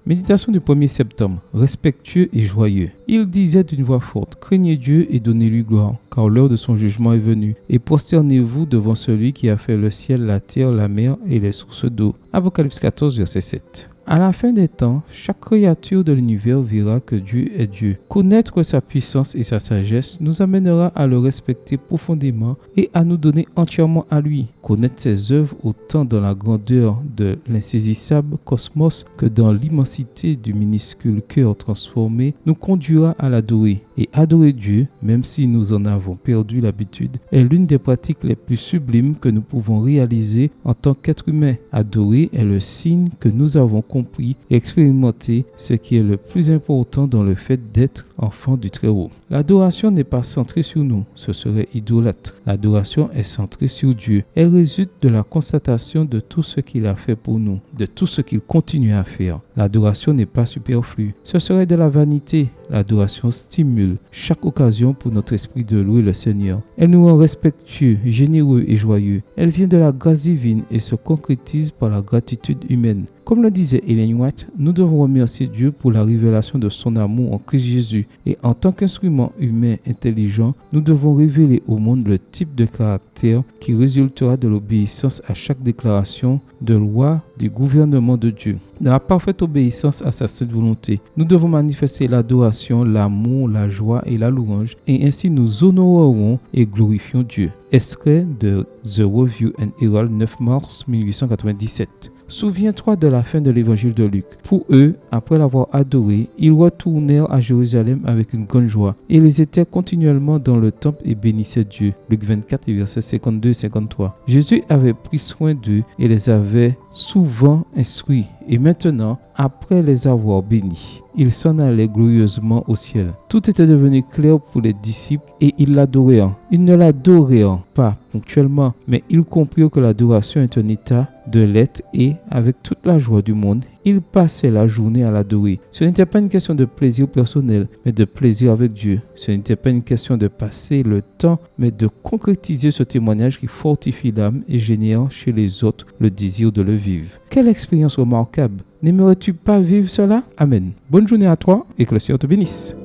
Méditation du 1er septembre, respectueux et joyeux. Il disait d'une voix forte, craignez Dieu et donnez-lui gloire, car l'heure de son jugement est venue. Et prosternez-vous devant celui qui a fait le ciel, la terre, la mer et les sources d'eau. Apocalypse 14, verset 7. À la fin des temps, chaque créature de l'univers verra que Dieu est Dieu. Connaître sa puissance et sa sagesse nous amènera à le respecter profondément et à nous donner entièrement à lui. Connaître ses œuvres autant dans la grandeur de l'insaisissable cosmos que dans l'immensité du minuscule cœur transformé nous conduira à l'adorer. Et adorer Dieu, même si nous en avons perdu l'habitude, est l'une des pratiques les plus sublimes que nous pouvons réaliser en tant qu'être humain. Adorer est le signe que nous avons compris et expérimenté ce qui est le plus important dans le fait d'être enfant du Très-Haut. L'adoration n'est pas centrée sur nous, ce serait idolâtre. L'adoration est centrée sur Dieu. Elle résulte de la constatation de tout ce qu'il a fait pour nous, de tout ce qu'il continue à faire. L'adoration n'est pas superflue, ce serait de la vanité. L'adoration stimule chaque occasion pour notre esprit de louer le Seigneur. Elle nous rend respectueux, généreux et joyeux. Elle vient de la grâce divine et se concrétise par la gratitude humaine. Comme le disait Ellen White, nous devons remercier Dieu pour la révélation de son amour en Christ Jésus. Et en tant qu'instrument humain intelligent, nous devons révéler au monde le type de caractère qui résultera de l'obéissance à chaque déclaration de loi du gouvernement de Dieu. Dans la parfaite obéissance à sa sainte volonté, nous devons manifester l'adoration, l'amour, la joie et la louange, et ainsi nous honorerons et glorifions Dieu. Extrait de The Review and Herald, 9 mars 1897. Souviens-toi de la fin de l'évangile de Luc. Pour eux, après l'avoir adoré, ils retournèrent à Jérusalem avec une grande joie. Et ils étaient continuellement dans le temple et bénissaient Dieu. Luc 24, versets 52 et 53. Jésus avait pris soin d'eux et les avait souvent instruits. Et maintenant, après les avoir bénis, ils s'en allaient glorieusement au ciel. Tout était devenu clair pour les disciples et ils l'adorèrent. Ils ne l'adorèrent pas ponctuellement, mais ils comprirent que l'adoration est un état de l'être et, avec toute la joie du monde, ils passaient la journée à l'adorer. Ce n'était pas une question de plaisir personnel, mais de plaisir avec Dieu. Ce n'était pas une question de passer le temps, mais de concrétiser ce témoignage qui fortifie l'âme et génère chez les autres le désir de le vivre. Quelle expérience remarquable! N'aimerais-tu pas vivre cela? Amen. Bonne journée à toi et que le Seigneur te bénisse.